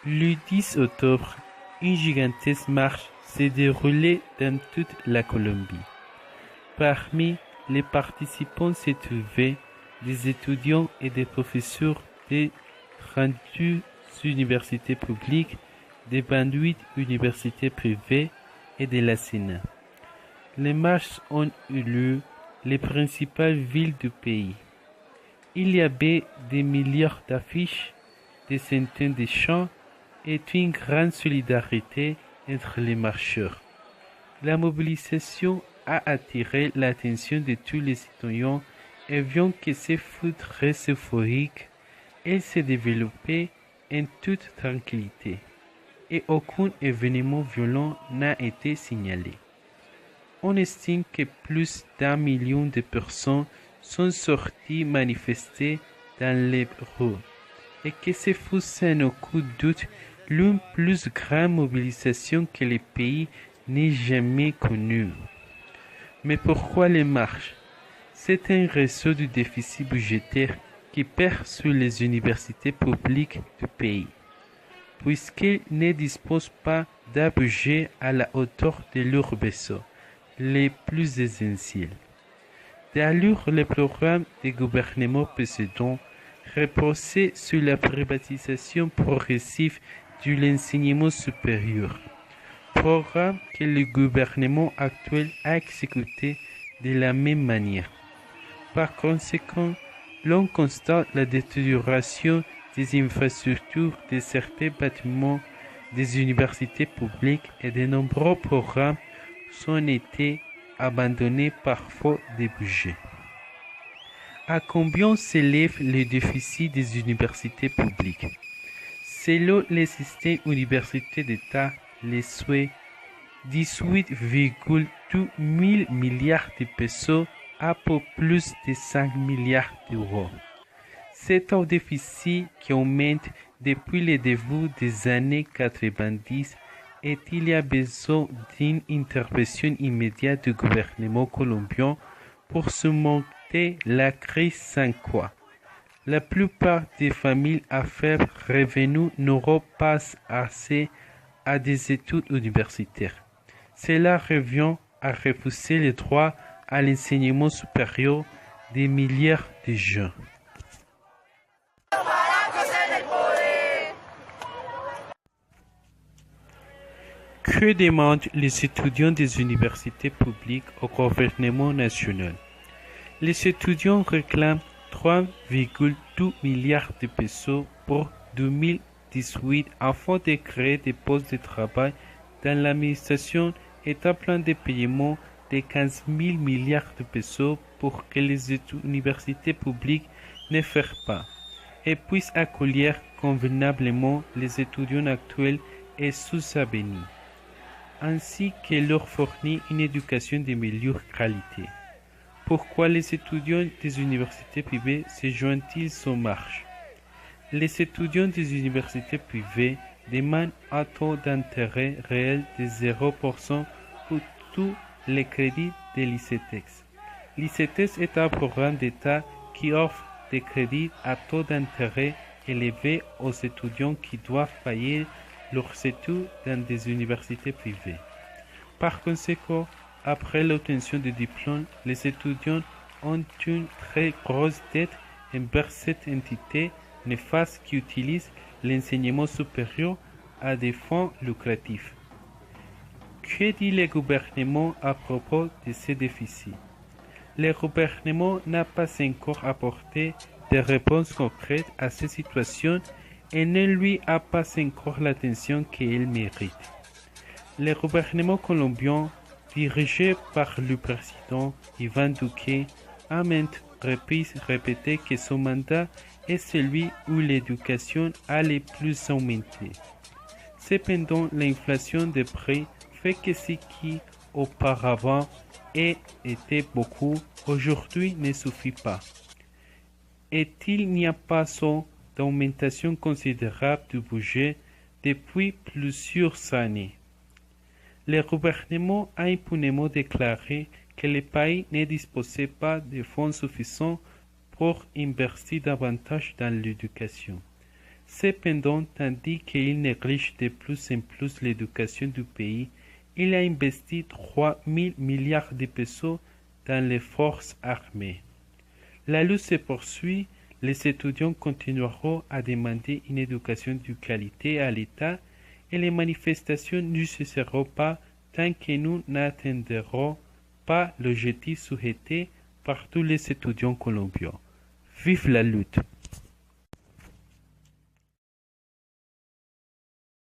Le 10 octobre, une gigantesque marche s'est déroulée dans toute la Colombie. Parmi les participants se trouvaient des étudiants et des professeurs de 32 universités publiques, de 28 universités privées et de la Sénat. Les marches ont eu lieu dans les principales villes du pays. Il y avait des milliards d'affiches, des centaines de chants et une grande solidarité entre les marcheurs. La mobilisation a attiré l'attention de tous les citoyens et bien que ce fut très euphorique, elle s'est développée en toute tranquillité et aucun événement violent n'a été signalé. On estime que plus d'1 million de personnes sont sorties manifester dans les rues et que ce fut sans aucun doute l'une plus grande mobilisation que le pays n'ait jamais connue. Mais pourquoi les marches? C'est un réseau du déficit budgétaire qui perd sur les universités publiques du pays, puisqu'elles ne disposent pas d'un budget à la hauteur de leurs besoins les plus essentiels. D'ailleurs, le programme des gouvernements précédents reposait sur la privatisation progressive de l'enseignement supérieur, programme que le gouvernement actuel a exécuté de la même manière. Par conséquent, l'on constate la détérioration des infrastructures de certains bâtiments des universités publiques et de nombreux programmes ont été abandonnés par faute de budget. À combien s'élève le déficit des universités publiques? Selon le système universitaire d'État, les SUE, 18,2 000 milliards de pesos à pour plus de 5 milliards d'euros. C'est un déficit qui augmente depuis le début des années 90 et il y a besoin d'une intervention immédiate du gouvernement colombien pour surmonter la crise sans quoi la plupart des familles à faible revenu n'auront pas accès à des études universitaires. Cela revient à repousser le droit à l'enseignement supérieur des milliards de jeunes. Que demandent les étudiants des universités publiques au gouvernement national? Les étudiants réclament 3,2 milliards de pesos pour 2018 afin de créer des postes de travail dans l'administration et un plan de paiement de 15 000 milliards de pesos pour que les universités publiques ne ferment pas et puissent accueillir convenablement les étudiants actuels et sous-avenus, ainsi que leur fournir une éducation de meilleure qualité. Pourquoi les étudiants des universités privées se joignent-ils aux marches? Les étudiants des universités privées demandent un taux d'intérêt réel de 0% pour tous les crédits de l'ICETEX. L'ICETEX est un programme d'État qui offre des crédits à taux d'intérêt élevé aux étudiants qui doivent payer leurs études dans des universités privées. Par conséquent, après l'obtention du diplôme, les étudiants ont une très grosse dette envers cette entité néfaste qui utilise l'enseignement supérieur à des fins lucratifs. Que dit le gouvernement à propos de ces déficits? Le gouvernement n'a pas encore apporté de réponses concrètes à ces situations et ne lui a pas encore l'attention qu'elle mérite. Le gouvernement colombien, dirigé par le président Iván Duque, a maintes reprises répété que son mandat est celui où l'éducation a le plus augmenté. Cependant, l'inflation des prix fait que ce qui auparavant était beaucoup, aujourd'hui ne suffit pas. Et il n'y a pas d'augmentation considérable du budget depuis plusieurs années. Le gouvernement a impunément déclaré que le pays ne disposait pas de fonds suffisants pour investir davantage dans l'éducation. Cependant, tandis qu'il néglige de plus en plus l'éducation du pays, il a investi 3 000 milliards de pesos dans les forces armées. La lutte se poursuit, les étudiants continueront à demander une éducation de qualité à l'État et les manifestations ne cesseront pas tant que nous n'atteindrons pas l'objectif souhaité par tous les étudiants colombiens. Vive la lutte!